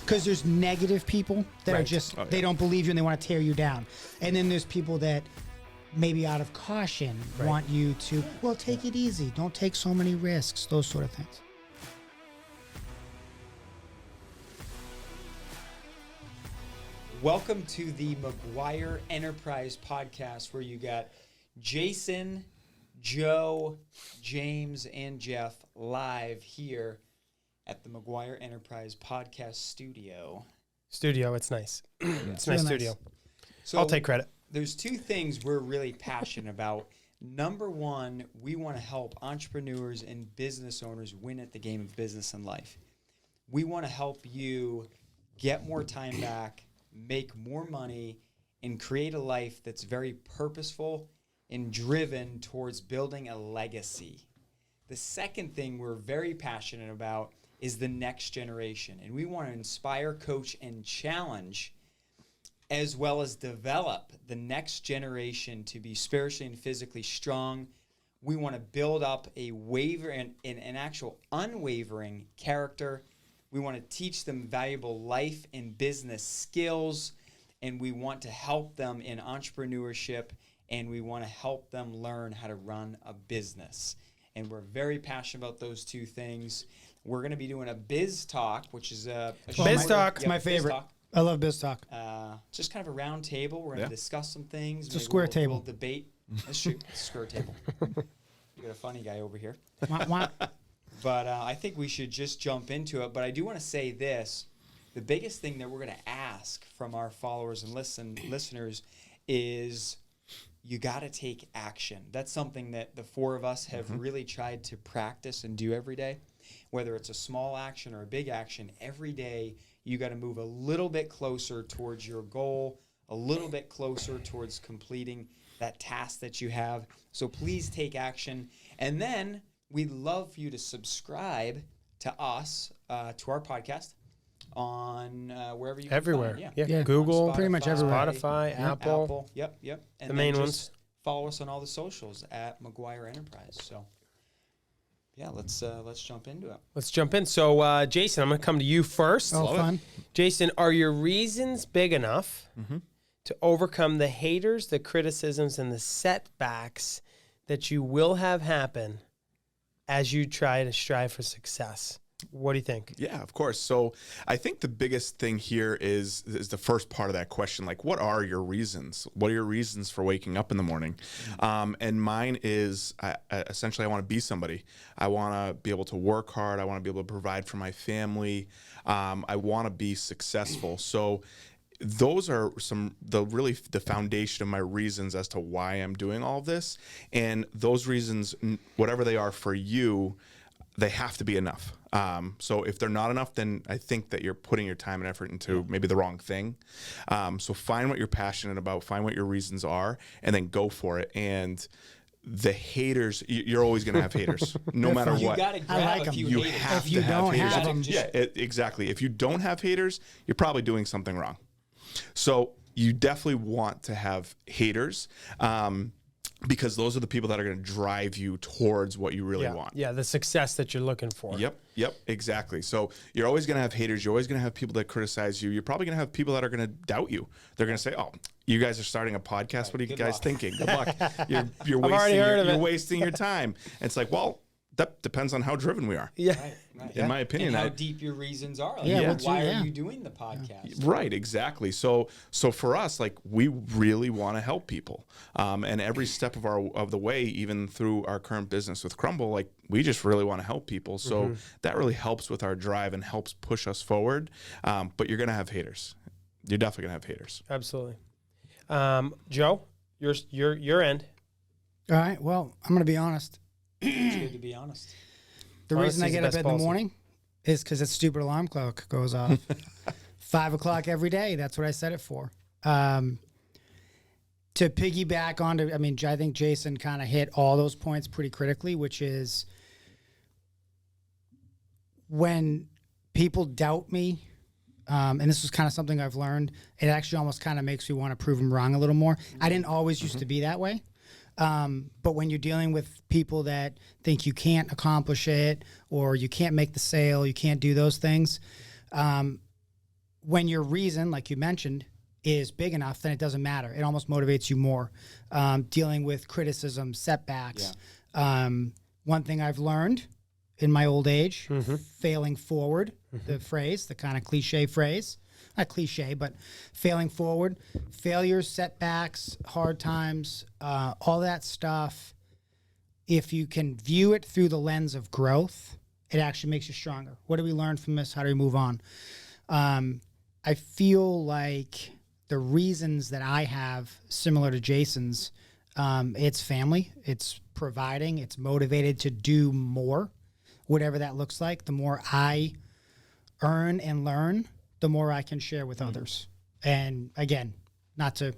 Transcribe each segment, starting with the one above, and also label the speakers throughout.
Speaker 1: Because there's negative people that are
Speaker 2: Right.
Speaker 1: just,
Speaker 2: Oh, yeah.
Speaker 1: they don't believe you and they want to tear you down. And then there's people that maybe out of caution want you to, well, take it easy. Don't take so many risks, those sort of things.
Speaker 3: Welcome to the Maguire Enterprise Podcast, where you got Jason, Joe, James, and Jeff live here at the Maguire Enterprise Podcast studio.
Speaker 4: It's nice. It's a nice
Speaker 1: Real
Speaker 4: studio.
Speaker 3: So
Speaker 4: I'll take credit.
Speaker 3: There's two things we're really passionate about. Number one, we want to help entrepreneurs and business owners win at the game of business and life. We want to help you get more time back, make more money, and create a life that's very purposeful and driven towards building a legacy. The second thing we're very passionate about is the next generation. And we want to inspire, coach, and challenge, as well as develop the next generation to be spiritually and physically strong. We want to build up an actual unwavering character. We want to teach them valuable life and business skills, and we want to help them in entrepreneurship, and we want to help them learn how to run a business. And we're very passionate about those two things. We're going to be doing a biz talk, which is
Speaker 4: Biz talk.
Speaker 1: It's my favorite. I love Biz Talk.
Speaker 3: Just kind of a round table. We're going to discuss some things.
Speaker 1: It's a square table.
Speaker 3: We'll debate. That's true. It's a square table. You got a funny guy over here. But I think we should just jump into it. But I do want to say this. The biggest thing that we're going to ask from our followers and listeners is you got to take action. That's something that the four of us have really tried to practice and do every day. Whether it's a small action or a big action, every day you got to move a little bit closer towards your goal, a little bit closer towards completing that task that you have. So please take action. And then we'd love for you to subscribe to us, to our podcast on wherever you
Speaker 4: Everywhere.
Speaker 3: can find.
Speaker 4: Yeah. Google,
Speaker 3: Spotify,
Speaker 1: pretty much everywhere.
Speaker 4: Spotify, Apple.
Speaker 3: Yep. And
Speaker 4: The main
Speaker 3: then
Speaker 4: ones.
Speaker 3: just follow us on all the socials at Maguire Enterprise. So yeah, let's jump into it.
Speaker 4: Let's jump in. So, Jason, I'm going to come to you first.
Speaker 1: Oh, fun.
Speaker 4: Jason, are your reasons big enough to overcome the haters, the criticisms, and the setbacks that you will have happen as you try to strive for success? What do you think?
Speaker 2: Yeah, of course. So I think the biggest thing here is the first part of that question. Like, what are your reasons? What are your reasons for waking up in the morning? And mine is essentially I want to be somebody. I want to be able to work hard. I want to be able to provide for my family. I want to be successful. So those are the foundation of my reasons as to why I'm doing all of this. And those reasons, whatever they are for you, they have to be enough. So if they're not enough, then I think that you're putting your time and effort into maybe the wrong thing. So find what you're passionate about, find what your reasons are, and then go for it. And the haters, you're always going to have haters, no matter
Speaker 3: You
Speaker 2: what.
Speaker 3: got to grab
Speaker 1: like
Speaker 3: a
Speaker 1: 'em.
Speaker 3: few
Speaker 2: You
Speaker 3: haters.
Speaker 2: have
Speaker 1: If you
Speaker 2: to have
Speaker 1: don't
Speaker 2: haters.
Speaker 1: have 'em-
Speaker 2: Yeah, exactly. If you don't have haters, you're probably doing something wrong. So you definitely want to have haters. Because those are the people that are going to drive you towards what you really want.
Speaker 4: Yeah, the success that you're looking for.
Speaker 2: Yep, exactly. So you're always going to have haters. You're always going to have people that criticize you. You're probably going to have people that are going to doubt you. They're going to say, "Oh, you guys are starting a podcast. What are you
Speaker 3: good
Speaker 2: guys
Speaker 3: luck."
Speaker 2: thinking? Good luck. You're wasting your time." And it's like, well, that depends on how driven we are.
Speaker 4: Yeah.
Speaker 3: Right.
Speaker 2: In my opinion,
Speaker 3: and how deep your reasons are. Like,
Speaker 1: Yeah,
Speaker 3: why
Speaker 1: yeah.
Speaker 3: are you doing the podcast?
Speaker 2: Right, exactly. So for us, like, we really want to help people, and every step of the way, even through our current business with Crumble, like, we just really want to help people. So that really helps with our drive and helps push us forward. But you're gonna have haters. You're definitely gonna have haters.
Speaker 4: Absolutely. Joe, your end.
Speaker 1: All right. Well, I'm going to be honest.
Speaker 3: It's good to be honest.
Speaker 1: The reason I
Speaker 4: Honesty's
Speaker 1: get
Speaker 4: the
Speaker 1: up
Speaker 4: best
Speaker 1: in the
Speaker 4: policy.
Speaker 1: morning is because that stupid alarm clock goes off. 5 o'clock every day. That's what I set it for. To piggyback onto, I mean, I think Jason kind of hit all those points pretty critically, which is when people doubt me, and this is kind of something I've learned, it actually almost kind of makes me want to prove them wrong a little more. I didn't always used to be that way. But when you're dealing with people that think you can't accomplish it or you can't make the sale, you can't do those things, when your reason, like you mentioned, is big enough, then it doesn't matter. It almost motivates you more. Dealing with criticism, setbacks. One thing I've learned in my old age, failing forward, the phrase, the kind of cliche phrase, not cliche, but failing forward, failures, setbacks, hard times, all that stuff. If you can view it through the lens of growth, it actually makes you stronger. What do we learn from this? How do we move on? I feel like the reasons that I have, similar to Jason's, it's family, it's providing, it's motivated to do more, whatever that looks like. The more I earn and learn, the more I can share with others. And again, not to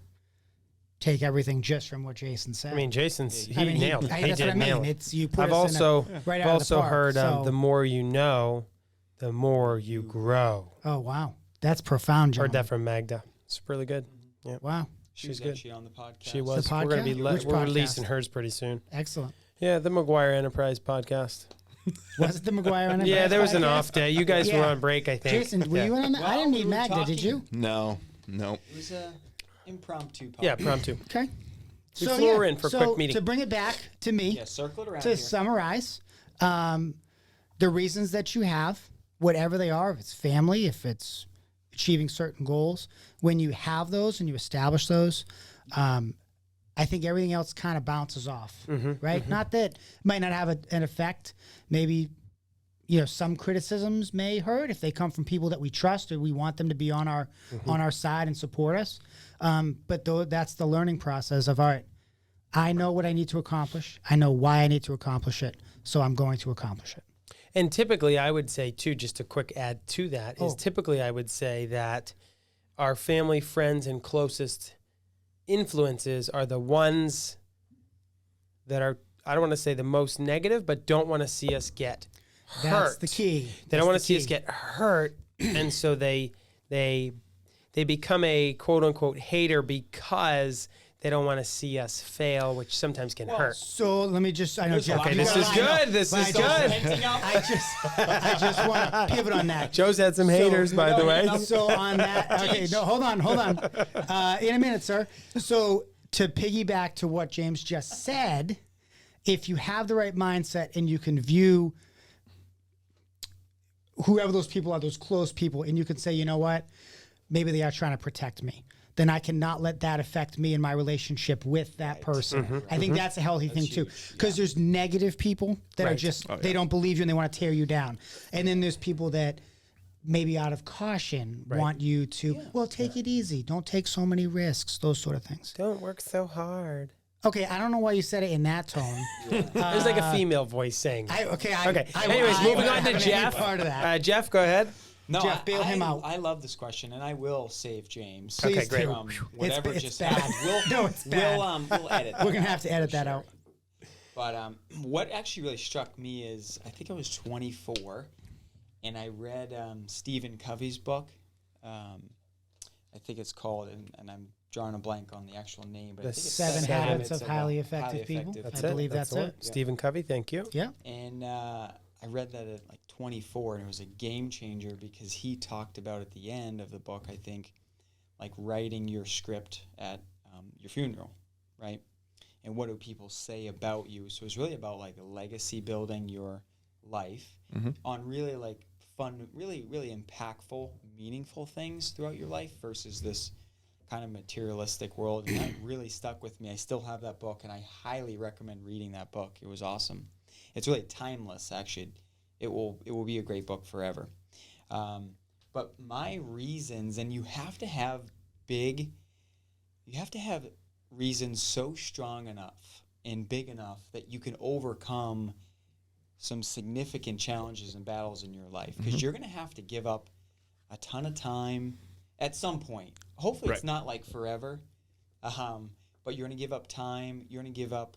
Speaker 1: take everything just from what Jason said.
Speaker 4: I mean, Jason's he nailed it. He
Speaker 1: that's
Speaker 4: did
Speaker 1: what I mean.
Speaker 4: nail it.
Speaker 1: It's you put
Speaker 4: I've
Speaker 1: us in
Speaker 4: also
Speaker 1: right
Speaker 4: I've
Speaker 1: out of the
Speaker 4: also
Speaker 1: park,
Speaker 4: heard
Speaker 1: so-
Speaker 4: the more you know, the more you grow.
Speaker 1: Oh wow, that's profound, John.
Speaker 4: Heard that from Magda. It's really good. Yeah,
Speaker 1: Wow,
Speaker 3: She
Speaker 4: she's
Speaker 3: was
Speaker 4: good.
Speaker 3: actually on the podcast.
Speaker 4: She was.
Speaker 1: The
Speaker 4: We're gonna be
Speaker 1: podcast? Which
Speaker 4: we're
Speaker 1: podcast?
Speaker 4: releasing hers pretty soon.
Speaker 1: excellent.
Speaker 4: Yeah, the Maguire Enterprise Podcast.
Speaker 1: Was it the Maguire Enterprise
Speaker 4: Yeah, there was an
Speaker 1: podcast?
Speaker 4: off day. You guys were
Speaker 1: Yeah.
Speaker 4: on break, I think.
Speaker 1: Jason, were
Speaker 4: Yeah.
Speaker 1: you in on that? I
Speaker 3: Well,
Speaker 1: didn't
Speaker 3: we
Speaker 1: need
Speaker 3: were
Speaker 1: Magda, did
Speaker 3: talking-
Speaker 1: you?
Speaker 2: No.
Speaker 3: It was a impromptu podcast.
Speaker 4: Yeah, promptu.
Speaker 1: Okay.
Speaker 4: We flew her in for a quick meeting.
Speaker 1: To bring it back to me,
Speaker 3: Yeah, circle it around
Speaker 1: to
Speaker 3: here.
Speaker 1: summarize, the reasons that you have, whatever they are, if it's family, if it's achieving certain goals, when you have those and you establish those, I think everything else kind of bounces off, right? Not that it might not have an effect. Maybe, some criticisms may hurt if they come from people that we trust or we want them to be on our side and support us. But that's the learning process of, all right, I know what I need to accomplish. I know why I need to accomplish it. So I'm going to accomplish it.
Speaker 4: And typically, I would say, too, just a quick add to that, is typically I would say that our family, friends, and closest influences are the ones that are, I don't want to say the most negative, but don't want to see us get hurt.
Speaker 1: That's the key.
Speaker 4: They don't want to see us get hurt. And so they become a quote unquote hater because they don't want to see us fail, which sometimes can hurt.
Speaker 1: So let me just, I know, Jeff.
Speaker 4: Okay,
Speaker 1: you
Speaker 4: this
Speaker 1: got
Speaker 4: is
Speaker 1: a line up,
Speaker 4: good. This
Speaker 1: but
Speaker 4: is
Speaker 1: I
Speaker 4: good.
Speaker 1: I just want to pivot on that.
Speaker 4: Joe's had some haters, by the way.
Speaker 1: So on that, okay, no, hold on. In a minute, sir. So to piggyback to what James just said, if you have the right mindset and you can view whoever those people are, those close people, and you can say, you know what, maybe they are trying to protect me, then I cannot let that affect me in my relationship with that person. I think that's a healthy thing too, because there's negative people that are just, they don't believe you and they want to tear you down. And then there's people that maybe out of caution want you to, take it easy. Don't take so many risks, those sort of things.
Speaker 4: Don't work so hard.
Speaker 1: Okay, I don't know why you said it in that tone.
Speaker 4: There's like a female voice saying that.
Speaker 1: Okay.
Speaker 4: Anyways, moving on to
Speaker 1: haven't
Speaker 4: Jeff.
Speaker 1: any part of that.
Speaker 4: Jeff, go ahead.
Speaker 3: No,
Speaker 1: Jeff, bail him out.
Speaker 3: I love this question, and I will save James.
Speaker 1: Please
Speaker 4: Okay, great.
Speaker 1: do.
Speaker 3: From whatever
Speaker 1: It's
Speaker 3: just
Speaker 1: bad.
Speaker 3: happened.
Speaker 1: No, it's bad.
Speaker 3: We'll edit that.
Speaker 1: We're going to
Speaker 3: out
Speaker 1: have to edit
Speaker 3: for
Speaker 1: that
Speaker 3: sure.
Speaker 1: out.
Speaker 3: But what actually really struck me is I think I was 24, and I read Stephen Covey's book. I think it's called, and I'm drawing a blank on the actual name, but I
Speaker 4: The
Speaker 3: think it's
Speaker 1: 7 Habits of
Speaker 3: a
Speaker 1: Highly Effective People.
Speaker 4: That's
Speaker 1: I
Speaker 4: it.
Speaker 1: believe that's
Speaker 4: the one.
Speaker 1: it.
Speaker 4: Stephen Covey, thank you.
Speaker 1: Yeah.
Speaker 3: And I read that at like 24, and it was a game changer because he talked about at the end of the book, I think, like writing your script at your funeral, right? And what do people say about you? So it's really about like legacy building your life on really like fun, really, really impactful, meaningful things throughout your life versus this kind of materialistic world. And that really stuck with me. I still have that book, and I highly recommend reading that book. It was awesome. It's really timeless, actually. It will be a great book forever. But my reasons, and you have to have reasons so strong enough and big enough that you can overcome some significant challenges and battles in your life, because you're going to have to give up a ton of time at some point. Hopefully it's not like forever, but you're going to give up time. You're going to give up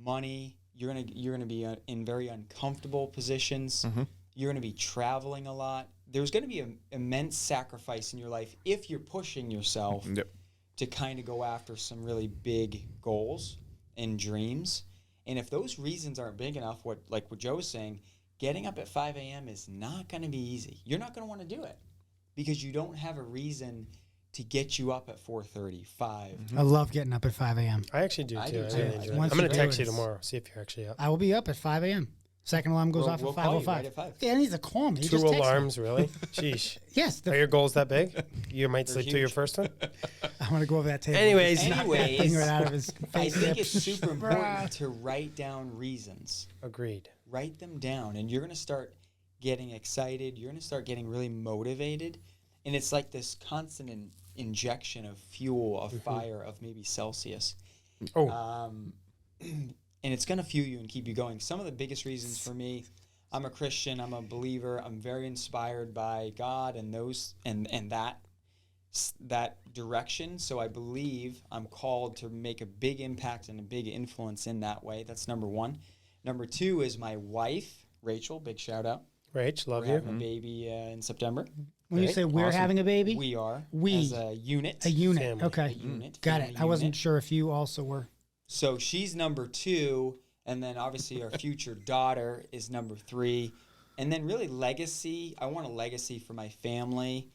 Speaker 3: money. You're going to be in very uncomfortable positions. You're going to be traveling a lot. There's going to be an immense sacrifice in your life if you're pushing yourself to kind of go after some really big goals and dreams. And if those reasons aren't big enough, like what Joe was saying, getting up at 5 a.m. is not going to be easy. You're not going to want to do it. because you don't have a reason to get you up at 4:30, 5.
Speaker 1: I love getting up at 5 a.m.
Speaker 4: I actually do
Speaker 3: I
Speaker 4: too.
Speaker 3: do
Speaker 4: I
Speaker 3: too.
Speaker 4: really enjoy it. I'm
Speaker 1: Once
Speaker 4: going
Speaker 1: you
Speaker 4: to
Speaker 1: do
Speaker 4: text
Speaker 1: it,
Speaker 4: you tomorrow. See if you're actually up.
Speaker 1: I will be up at 5 a.m. Second alarm goes off
Speaker 3: We'll
Speaker 1: at
Speaker 3: call you
Speaker 1: 5:05.
Speaker 3: right at 5.
Speaker 1: Yeah, I need to call me.
Speaker 4: Two
Speaker 1: Just text me.
Speaker 4: alarms, really? Sheesh.
Speaker 1: Yes,
Speaker 4: Are your goals that big? You might
Speaker 3: They're
Speaker 4: sleep through your
Speaker 3: huge.
Speaker 4: first one?
Speaker 1: I want to go over that table.
Speaker 4: Anyways.
Speaker 1: Just knock that thing right out of his
Speaker 3: I
Speaker 1: face.
Speaker 3: think
Speaker 1: dip.
Speaker 3: it's super important to write down reasons.
Speaker 4: Agreed.
Speaker 3: Write them down, and you're going to start getting excited. You're going to start getting really motivated. And it's like this constant injection of fuel, of fire, of maybe Celsius.
Speaker 4: Oh,
Speaker 3: And it's going to fuel you and keep you going. Some of the biggest reasons for me, I'm a Christian, I'm a believer, I'm very inspired by God and those and that direction. So I believe I'm called to make a big impact and a big influence in that way. That's number one. Number two is my wife, Rachel. Big shout out.
Speaker 4: Rach, love
Speaker 3: We're
Speaker 4: you.
Speaker 3: having a baby in September.
Speaker 1: When you
Speaker 4: Great.
Speaker 1: say we're
Speaker 3: Awesome.
Speaker 1: having a baby,
Speaker 3: We are
Speaker 1: We.
Speaker 3: as a unit.
Speaker 1: a unit.
Speaker 4: Family.
Speaker 3: A
Speaker 1: Okay,
Speaker 3: unit.
Speaker 1: got
Speaker 3: family
Speaker 1: it. I wasn't
Speaker 3: unit.
Speaker 1: sure if you also were.
Speaker 3: So she's number 2, and then obviously our future daughter is number 3, and then really legacy. I want a legacy for my family,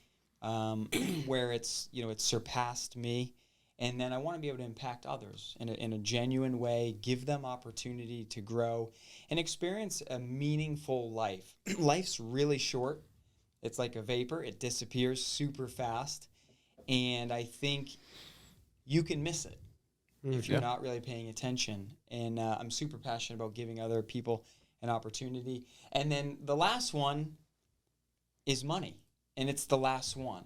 Speaker 3: where it's surpassed me, and then I want to be able to impact others in a genuine way, give them opportunity to grow, and experience a meaningful life. Life's really short. It's like a vapor; it disappears super fast, and I think you can miss it if you're not really paying attention. And I'm super passionate about giving other people an opportunity. And then the last one is money. And it's the last one.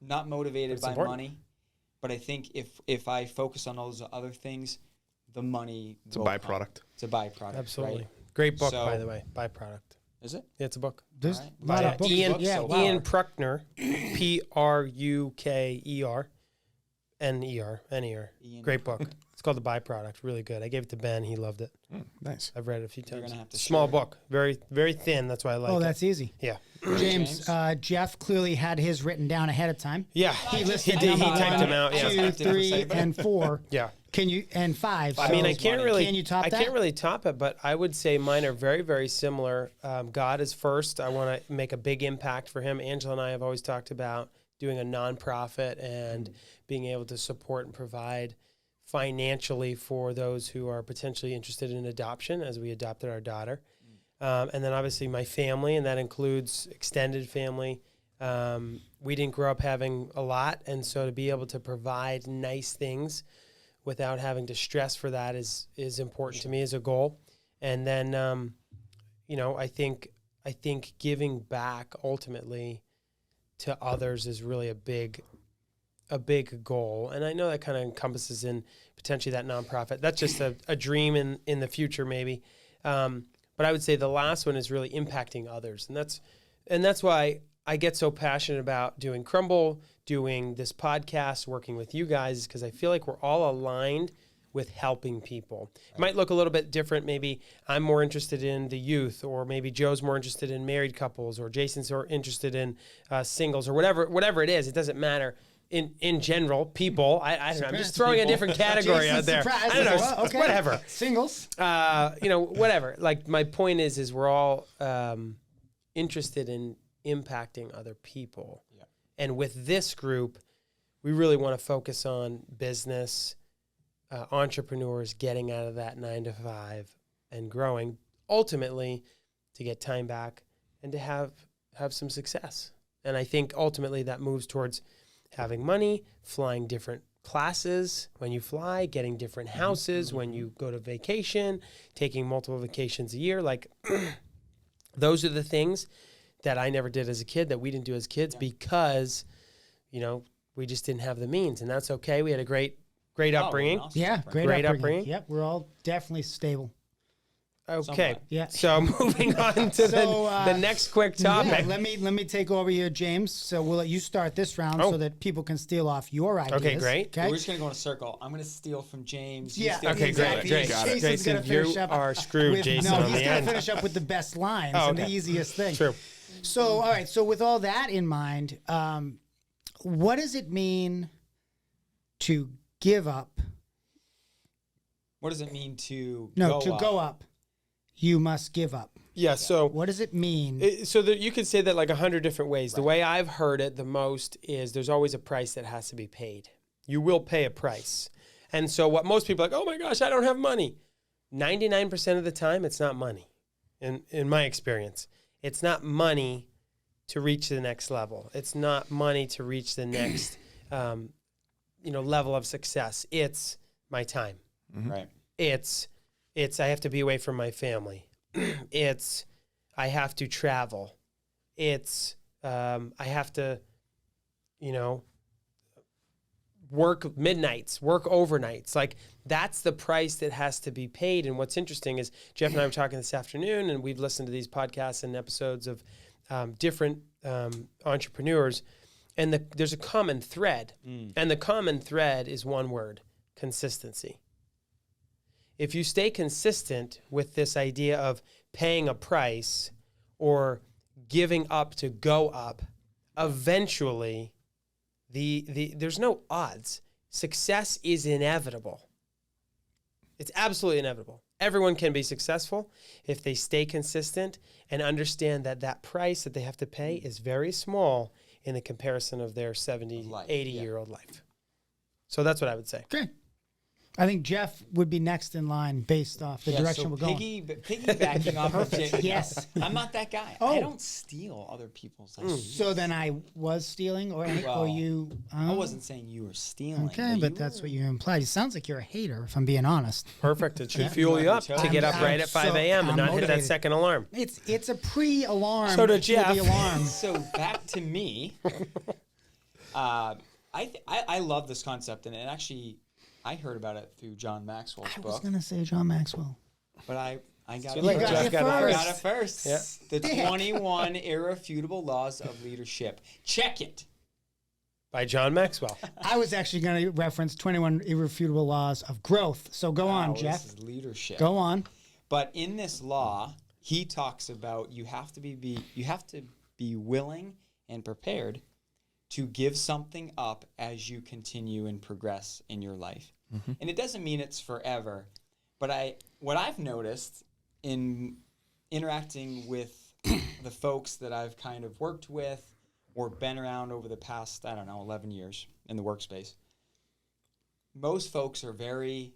Speaker 3: Not motivated
Speaker 4: It's
Speaker 3: by
Speaker 4: important.
Speaker 3: money, but I think if I focus on those other things, the money
Speaker 2: It's a
Speaker 3: will come.
Speaker 2: byproduct.
Speaker 3: It's a byproduct.
Speaker 4: Absolutely.
Speaker 3: Right?
Speaker 4: Great book,
Speaker 3: So-
Speaker 4: by the way. Byproduct.
Speaker 3: Is it?
Speaker 4: Yeah, it's a book.
Speaker 1: There's
Speaker 3: Alright.
Speaker 1: a lot
Speaker 4: By
Speaker 1: of books.
Speaker 4: Ian,
Speaker 3: so far.
Speaker 4: Ian Pruckner, Pruker, N-E-R.
Speaker 3: Ian
Speaker 4: Great book. It's called The Byproduct. Really good. I gave it to Ben. He loved it.
Speaker 2: Nice.
Speaker 4: I've read it a few
Speaker 3: You're
Speaker 4: times.
Speaker 3: gonna have to
Speaker 4: Small
Speaker 3: share it.
Speaker 4: book. Very, very thin. That's why I like
Speaker 1: Oh,
Speaker 4: it.
Speaker 1: that's easy.
Speaker 4: Yeah.
Speaker 1: James, Jeff clearly had his written down ahead of time.
Speaker 4: Yeah.
Speaker 1: He listed
Speaker 4: He did. He
Speaker 1: number
Speaker 4: typed them out. Yeah.
Speaker 1: 2, 3, and 4.
Speaker 4: Yeah.
Speaker 1: Can you and 5?
Speaker 4: I mean, I
Speaker 1: so
Speaker 4: can't really.
Speaker 1: Can you top
Speaker 4: I
Speaker 1: that?
Speaker 4: can't really top it, but I would say mine are very, very similar. God is first. I want to make a big impact for Him. Angela and I have always talked about doing a nonprofit and being able to support and provide financially for those who are potentially interested in adoption, as we adopted our daughter, and then obviously my family, and that includes extended family. We didn't grow up having a lot, and so to be able to provide nice things without having to stress for that is important to me as a goal. And then, I think giving back ultimately to others is really a big goal. And I know that kind of encompasses in potentially that nonprofit. That's just a dream in the future, maybe. But I would say the last one is really impacting others. And that's why I get so passionate about doing Crumble, doing this podcast, working with you guys, because I feel like we're all aligned with helping people. It might look a little bit different. Maybe I'm more interested in the youth, or maybe Joe's more interested in married couples, or Jason's more interested in singles, or whatever it is. It doesn't matter. In general, people, I don't know. I'm just throwing a different category out there.
Speaker 1: Surprised.
Speaker 4: I don't know.
Speaker 1: Well, okay.
Speaker 4: Whatever.
Speaker 1: Singles.
Speaker 4: Whatever. Like, my point is we're all interested in impacting other people.
Speaker 3: Yeah.
Speaker 4: And with this group, we really want to focus on business, entrepreneurs getting out of that 9 to 5 and growing, ultimately to get time back and to have some success. And I think ultimately that moves towards having money, flying different classes when you fly, getting different houses when you go to vacation, taking multiple vacations a year. Like, those are the things that I never did as a kid, that we didn't do as kids, because, we just didn't have the means. And that's okay. We had a great upbringing.
Speaker 3: Awesome.
Speaker 1: Yeah, great
Speaker 4: Great
Speaker 1: upbringing.
Speaker 4: upbringing.
Speaker 1: Yep, we're all definitely stable.
Speaker 4: Okay.
Speaker 3: Somewhat.
Speaker 1: Yeah.
Speaker 4: So moving on to the next quick topic.
Speaker 1: Yeah, let me take over here, James. So we'll let you start this round so that people can steal off your ideas.
Speaker 4: Okay, great.
Speaker 3: We're just going to go in a circle. I'm going to steal from James. you
Speaker 1: Yeah.
Speaker 3: steal
Speaker 4: Okay,
Speaker 3: from
Speaker 4: great,
Speaker 3: Zach.
Speaker 4: great.
Speaker 2: Got it.
Speaker 1: Jason's
Speaker 4: Jason,
Speaker 1: gonna finish
Speaker 4: you
Speaker 1: up
Speaker 4: are screwed,
Speaker 1: with,
Speaker 4: Jason,
Speaker 1: No,
Speaker 4: on
Speaker 1: he's
Speaker 4: the
Speaker 1: gonna
Speaker 4: end.
Speaker 1: finish up with the best lines
Speaker 4: Oh,
Speaker 1: and the
Speaker 4: okay.
Speaker 1: easiest thing.
Speaker 4: True.
Speaker 1: So, all right. So, with all that in mind, what does it mean to give up?
Speaker 3: What does it mean to
Speaker 1: No,
Speaker 3: go
Speaker 1: to
Speaker 3: up?
Speaker 1: go up, you must give up.
Speaker 4: Yeah. So
Speaker 1: What does it mean?
Speaker 4: So that you could say that like 100 different ways. The way I've heard it the most is there's always a price that has to be paid. You will pay a price. And so what most people are like, oh my gosh, I don't have money. 99% of the time, it's not money. In my experience, it's not money to reach the next level. It's not money to reach the next, level of success. It's my time.
Speaker 3: Right.
Speaker 4: It's I have to be away from my family. It's I have to travel. It's I have to, work midnights, work overnights. Like that's the price that has to be paid. And what's interesting is Jeff and I were talking this afternoon, and we've listened to these podcasts and episodes of different entrepreneurs, and there's a common thread. And the common thread is one word: consistency. If you stay consistent with this idea of paying a price or giving up to go up, eventually there's no odds. Success is inevitable. It's absolutely inevitable. Everyone can be successful if they stay consistent and understand that price that they have to pay is very small in the comparison of their 70, 80-year-old life. So that's what I would say.
Speaker 1: Okay. I think Jeff would be next in line based off the direction we're going.
Speaker 3: Piggybacking off of Jay.
Speaker 1: Yes.
Speaker 3: I'm not that guy.
Speaker 1: Oh.
Speaker 3: I don't steal other people's ideas.
Speaker 1: So then I was stealing, or you?
Speaker 3: I wasn't saying you were stealing.
Speaker 1: Okay, but that's what you implied. It sounds like you're a hater, if I'm being honest.
Speaker 4: Perfect. It should fuel you up to get up right at 5 a.m. and not hit that second alarm.
Speaker 1: It's a pre-alarm.
Speaker 4: So did Jeff.
Speaker 1: The alarm.
Speaker 3: So back to me. I love this concept, and it actually, I heard about it through John Maxwell's
Speaker 1: I
Speaker 3: book.
Speaker 1: was gonna say John Maxwell.
Speaker 3: But I got
Speaker 1: You got it
Speaker 3: got it first.
Speaker 4: Yeah.
Speaker 3: The 21 irrefutable laws of leadership. Check it.
Speaker 4: By John Maxwell.
Speaker 1: I was actually going to reference 21 irrefutable laws of growth. So go on, Jeff.
Speaker 3: This is leadership.
Speaker 1: Go on.
Speaker 3: But in this law, he talks about you have to be willing and prepared to give something up as you continue and progress in your life. Mm-hmm. And it doesn't mean it's forever, but what I've noticed in interacting with the folks that I've kind of worked with or been around over the past, 11 years in the workspace, most folks are very,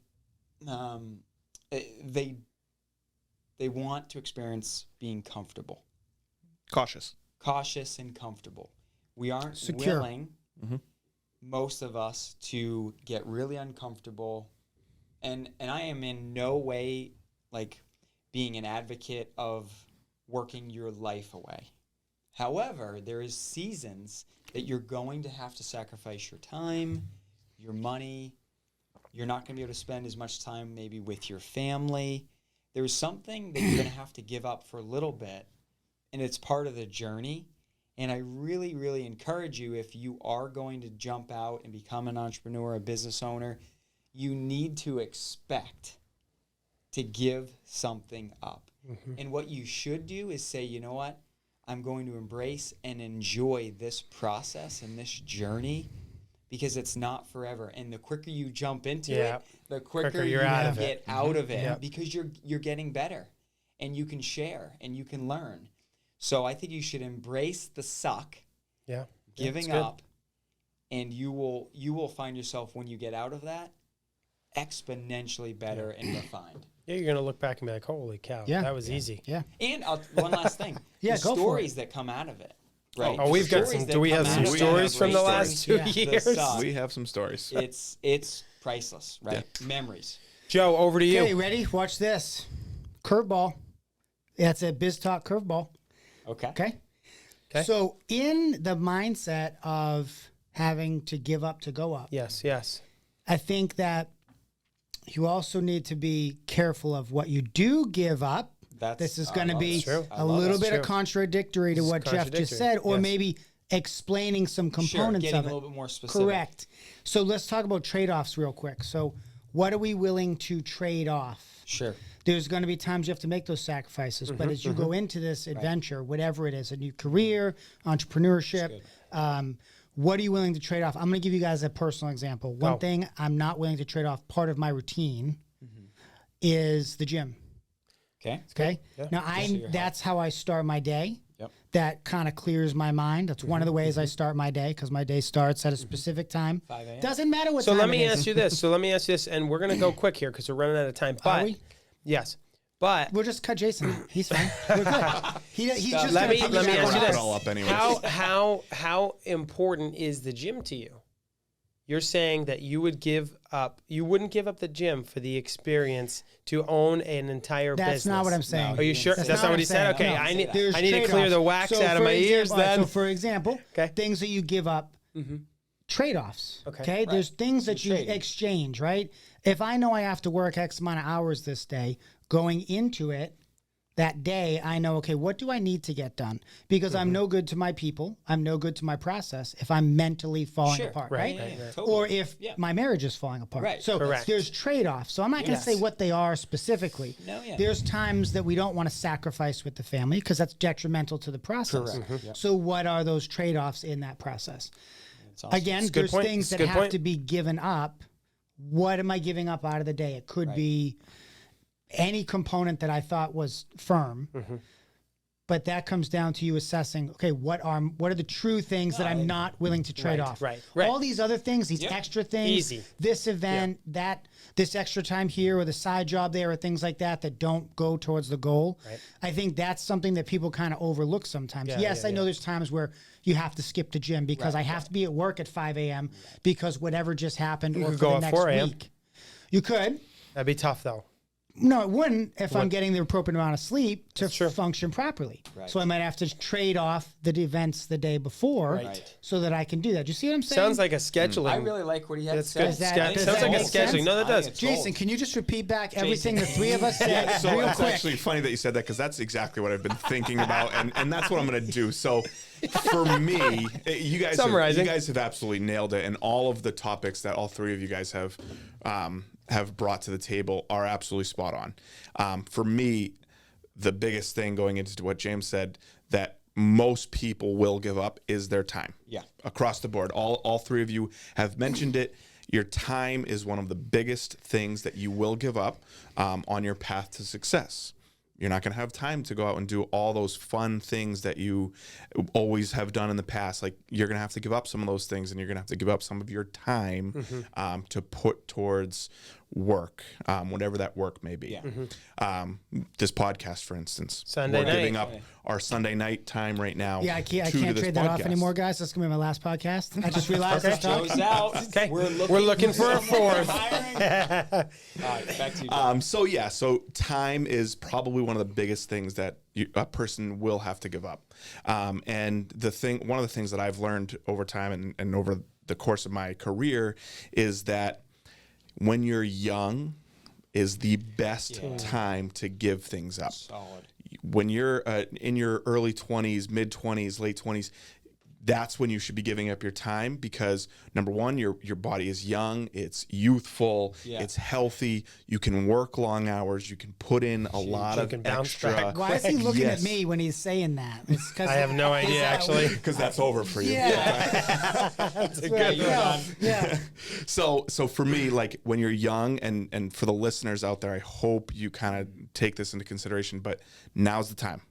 Speaker 3: they want to experience being comfortable.
Speaker 2: Cautious
Speaker 3: And comfortable. We aren't
Speaker 1: secure.
Speaker 3: Willing, most of us, to get really uncomfortable. And I am in no way like being an advocate of working your life away. However, there is seasons that you're going to have to sacrifice your time, your money. You're not going to be able to spend as much time maybe with your family. There's something that you're going to have to give up for a little bit, and it's part of the journey. And I really, really encourage you, if you are going to jump out and become an entrepreneur, a business owner, you need to expect to give something up. Mm-hmm. And what you should do is say, you know what? I'm going to embrace and enjoy this process and this journey, because it's not forever. And the quicker you jump into it, the quicker you get out of it, because you're getting better and you can share and you can learn. So I think you should embrace the suck, giving up, and you will find yourself, when you get out of that, exponentially better and refined.
Speaker 4: Yeah, you're going to look back and be like, holy cow, that was easy.
Speaker 1: Yeah.
Speaker 3: And one last thing.
Speaker 1: The
Speaker 3: stories that come out of it. Right.
Speaker 4: Oh, we've got some. Do we have some stories from the last 2 years?
Speaker 2: We have some stories.
Speaker 3: It's priceless, right? Yeah. Memories.
Speaker 4: Joe, over to you.
Speaker 1: Okay, ready? Watch this. Curveball. That's a Biz Talk curveball. Okay. So in the mindset of having to give up to go up.
Speaker 4: Yes.
Speaker 1: I think that you also need to be careful of what you do give up. This is going to be a little bit of contradictory to what Jeff just said, or maybe explaining some components
Speaker 3: getting
Speaker 1: of it.
Speaker 3: a little bit more specific.
Speaker 1: Correct. So let's talk about trade-offs real quick. So what are we willing to trade off?
Speaker 3: Sure.
Speaker 1: There's going to be times you have to make those sacrifices, but as you go into this adventure, whatever it is, a new career, entrepreneurship, what are you willing to trade off? I'm going to give you guys a personal example. One thing I'm not willing to trade off, part of my routine, is the gym. Okay.
Speaker 4: Yeah.
Speaker 1: Now that's how I start my day.
Speaker 3: Yep.
Speaker 1: That kind of clears my mind. That's one of the ways I start my day because my day starts at a specific time.
Speaker 3: 5 a.m.
Speaker 1: Doesn't matter what
Speaker 4: So
Speaker 1: time
Speaker 4: let me
Speaker 1: it is.
Speaker 4: ask you this. And we're gonna go quick here because we're running out of time. But
Speaker 1: we?
Speaker 4: yes, but
Speaker 1: We'll just cut Jason out. He's fine. We're good. He's just
Speaker 4: let
Speaker 1: gonna
Speaker 4: me
Speaker 1: put
Speaker 4: ask you
Speaker 1: back on.
Speaker 2: Wrap it
Speaker 4: this:
Speaker 2: all up anyways.
Speaker 4: how important is the gym to you? You're saying that you wouldn't give up the gym for the experience to own an entire
Speaker 1: That's
Speaker 4: business.
Speaker 1: not what I'm saying.
Speaker 4: Are you sure?
Speaker 1: That's
Speaker 4: That's
Speaker 1: not
Speaker 4: not what
Speaker 1: what
Speaker 4: he
Speaker 1: I'm
Speaker 4: said?
Speaker 1: saying.
Speaker 4: Okay,
Speaker 1: No.
Speaker 4: I need
Speaker 1: There's
Speaker 4: to clear the
Speaker 1: trade-offs.
Speaker 4: wax
Speaker 1: So
Speaker 4: out of
Speaker 1: for
Speaker 4: my ears
Speaker 1: example-
Speaker 4: then.
Speaker 1: So for example,
Speaker 4: Okay.
Speaker 1: things that you give up, trade-offs.
Speaker 4: Okay.
Speaker 1: There's things that you
Speaker 3: trading.
Speaker 1: exchange, right? If I know I have to work X amount of hours this day, going into it, that day, I know, okay, what do I need to get done? Because I'm no good to my people. I'm no good to my process if I'm mentally falling
Speaker 3: Sure.
Speaker 1: apart,
Speaker 4: Right,
Speaker 1: right?
Speaker 4: right.
Speaker 3: Totally.
Speaker 1: Or if
Speaker 3: Yeah.
Speaker 1: my marriage is falling apart.
Speaker 3: Right.
Speaker 1: So
Speaker 4: Correct.
Speaker 1: there's trade-offs. So I'm not going to
Speaker 4: Yes.
Speaker 1: say what they are specifically.
Speaker 3: No, yeah.
Speaker 1: There's times that we don't want to sacrifice with the family because that's detrimental to the process.
Speaker 3: Correct.
Speaker 1: So what are those trade-offs in that process?
Speaker 3: It's awesome.
Speaker 1: Again,
Speaker 4: a good
Speaker 1: there's
Speaker 4: point.
Speaker 1: things
Speaker 4: It's a
Speaker 1: that
Speaker 4: good
Speaker 1: have
Speaker 4: point.
Speaker 1: to be given up. What am I giving up out of the day? It could be any component that I thought was firm. But that comes down to you assessing, okay, what are the true things that I'm not willing to trade off?
Speaker 4: right.
Speaker 1: All these other things, these extra things,
Speaker 4: Easy.
Speaker 1: this event, this extra time here or the side job there or things like that don't go towards the goal.
Speaker 4: Right.
Speaker 1: I think that's something that people kind of overlook sometimes. Yes, I know there's times where you have to skip the gym because I have to be at work at 5 a.m. because whatever just happened or
Speaker 4: could
Speaker 1: for
Speaker 4: go
Speaker 1: the
Speaker 4: at
Speaker 1: next
Speaker 4: 4 a.m.
Speaker 1: week. You could.
Speaker 4: That'd be tough though.
Speaker 1: No, it wouldn't if I'm getting the appropriate amount of sleep to
Speaker 4: true.
Speaker 1: function properly.
Speaker 3: Right.
Speaker 1: So I might have to trade off the events the day before
Speaker 3: Right.
Speaker 1: so that I can do that. Do you see what I'm saying?
Speaker 4: Sounds like a scheduling.
Speaker 3: I really like what he had to
Speaker 4: That's
Speaker 3: say.
Speaker 4: good.
Speaker 1: Does that-
Speaker 4: Sounds
Speaker 1: does
Speaker 4: like
Speaker 1: that
Speaker 4: a
Speaker 1: make
Speaker 4: scheduling.
Speaker 1: sense?
Speaker 4: No, that
Speaker 3: I
Speaker 4: does.
Speaker 3: think it's
Speaker 1: Jason,
Speaker 3: gold.
Speaker 1: can you just repeat back everything the three of us said
Speaker 2: So
Speaker 1: real
Speaker 2: it's
Speaker 1: quick?
Speaker 2: actually funny that you said that because that's exactly what I've been thinking about, and that's what I'm going to do. So for me, you guys
Speaker 4: Summarizing.
Speaker 2: have absolutely nailed it, and all of the topics that all three of you guys have brought to the table are absolutely spot on. For me, the biggest thing going into what James said that most people will give up is their time.
Speaker 3: Yeah.
Speaker 2: Across the board, all three of you have mentioned it. Your time is one of the biggest things that you will give up on your path to success. You're not going to have time to go out and do all those fun things that you always have done in the past. Like you're going to have to give up some of those things, and you're going to have to give up some of your time to put towards work, whatever that work may be.
Speaker 3: Yeah.
Speaker 2: This podcast, for instance,
Speaker 4: Sunday
Speaker 2: we're
Speaker 4: night.
Speaker 2: giving up our Sunday night time right now.
Speaker 1: Yeah, I can't
Speaker 2: to this
Speaker 1: trade that off
Speaker 2: podcast.
Speaker 1: anymore, guys. That's going to be my last podcast. I just realized this talk.
Speaker 3: Goes out.
Speaker 4: Okay.
Speaker 3: We're
Speaker 4: looking for a fourth.
Speaker 3: All right, back to you.
Speaker 2: So time is probably one of the biggest things that a person will have to give up. And one of the things that I've learned over time and over the course of my career is that when you're young is the best time to give things up.
Speaker 3: Solid.
Speaker 2: When you're in your early 20s, mid 20s, late 20s, that's when you should be giving up your time because number one, your body is young, it's youthful, it's healthy. You can work long hours. You can put in a lot of
Speaker 4: can bounce
Speaker 2: extra.
Speaker 4: back.
Speaker 1: Why is he looking
Speaker 2: Yes.
Speaker 1: at me when he's saying that? It's 'cause
Speaker 4: I have no
Speaker 1: is
Speaker 4: idea
Speaker 1: that
Speaker 4: actually.
Speaker 2: Because that's over for you.
Speaker 1: Yeah.
Speaker 3: You're done.
Speaker 1: Yeah.
Speaker 2: So for me, like when you're young, and for the listeners out there, I hope you kind of take this into consideration. But now's the time.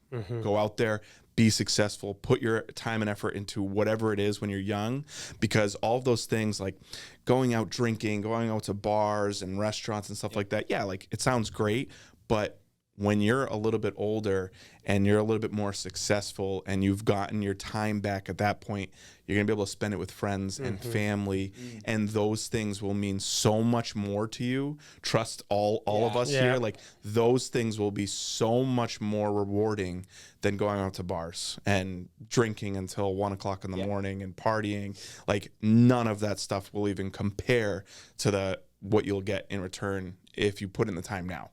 Speaker 2: Go out there, be successful, put your time and effort into whatever it is when you're young, because all of those things like going out drinking, going out to bars and restaurants and stuff like that. Yeah, like it sounds great, but when you're a little bit older and you're a little bit more successful and you've gotten your time back at that point, you're going to be able to spend it with friends and family. And those things will mean so much more to you. Trust all of us
Speaker 4: Yeah.
Speaker 2: here. Like those things will be so much more rewarding than going out to bars and drinking until 1 o'clock in the morning and partying. Like none of that stuff will even compare to what you'll get in return if you put in the time now.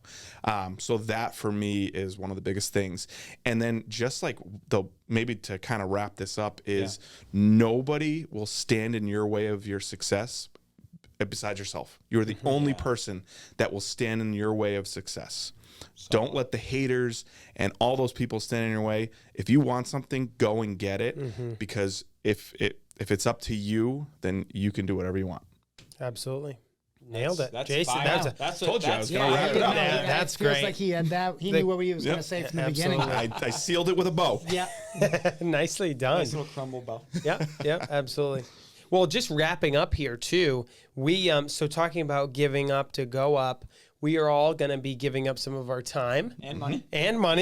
Speaker 2: So that for me is one of the biggest things. And then just like maybe to kind of wrap this up is nobody will stand in your way of your success besides yourself. You're the only person that will stand in your way of success. Don't let the haters and all those people stand in your way. If you want something, go and get it, because if it's up to you, then you can do whatever you want.
Speaker 4: Absolutely. Nailed it.
Speaker 3: That's
Speaker 4: Jason,
Speaker 3: fire.
Speaker 4: that's
Speaker 2: Told you I was gonna
Speaker 1: Yeah,
Speaker 2: wrap it up.
Speaker 4: Yeah,
Speaker 1: it
Speaker 4: that's
Speaker 1: feels
Speaker 4: great.
Speaker 1: like he had that. He knew what he was going to say from the beginning.
Speaker 4: absolutely.
Speaker 2: I sealed it with a bow.
Speaker 1: Yeah.
Speaker 4: nicely done.
Speaker 3: nice little crumble bell.
Speaker 4: Yep, absolutely. Well, just wrapping up here too. We so talking about giving up to go up. We are all going to be giving up some of our time
Speaker 3: And money.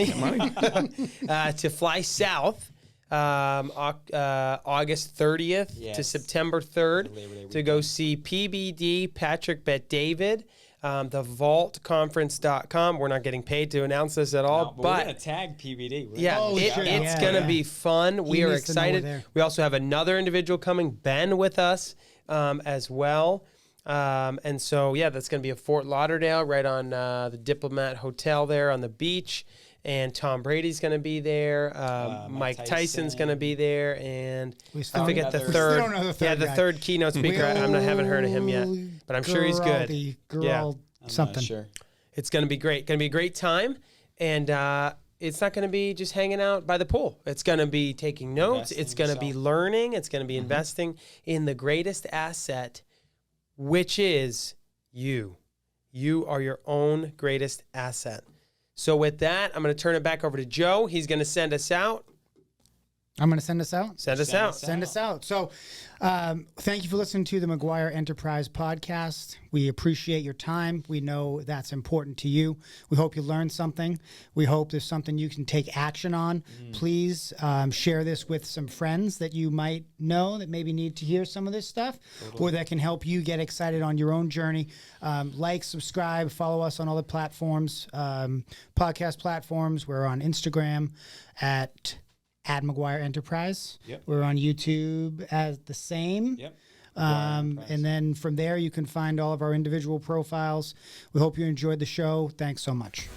Speaker 4: to fly south August 30th to
Speaker 3: Yes.
Speaker 4: September 3rd
Speaker 3: Labor Day
Speaker 4: to go see PBD Patrick Bet David, the vaultconference.com. We're not getting paid to announce this at all,
Speaker 3: No, but
Speaker 4: but
Speaker 3: we're gonna tag PBD. We're
Speaker 4: yeah,
Speaker 3: gonna
Speaker 1: Oh,
Speaker 3: shout
Speaker 1: sure.
Speaker 3: out.
Speaker 4: it's
Speaker 1: Yeah,
Speaker 4: gonna
Speaker 1: yeah.
Speaker 4: be fun. We are
Speaker 1: needs to know we're
Speaker 4: excited.
Speaker 1: there.
Speaker 4: We also have another individual coming, Ben, with us as well. And so, yeah, that's going to be in Fort Lauderdale, right on the Diplomat Hotel there on the beach. And Tom Brady's going to be there. Mike Tyson's going to be there, and
Speaker 1: We still
Speaker 4: I forget the
Speaker 3: don't know
Speaker 4: third.
Speaker 1: don't know the third
Speaker 4: yeah, the
Speaker 1: guy.
Speaker 4: third keynote speaker. I haven't heard of him yet, but I'm sure he's good. Yeah.
Speaker 3: I'm
Speaker 1: Something.
Speaker 3: not sure.
Speaker 4: It's going to be great. Going to be a great time, and it's not going to be just hanging out by the pool. It's going to be taking notes.
Speaker 3: Investing
Speaker 4: It's going to be
Speaker 3: yourself.
Speaker 4: learning. It's going to be investing in the greatest asset, which is you. You are your own greatest asset. So with that, I'm going to turn it back over to Joe. He's going to send us out.
Speaker 1: I'm going to send us out.
Speaker 4: Send us out.
Speaker 1: Send us out. So, thank you for listening to the Maguire Enterprise Podcast. We appreciate your time. We know that's important to you. We hope you learned something. We hope there's something you can take action on. Please share this with some friends that you might know that maybe need to hear some of this stuff or that can help you get excited on your own journey. Like, subscribe, follow us on all the platforms, podcast platforms. We're on Instagram at Maguire Enterprise.
Speaker 3: Yep.
Speaker 1: We're on YouTube as the same.
Speaker 3: Yep.
Speaker 1: And then from there, you can find all of our individual profiles. We hope you enjoyed the show. Thanks so much.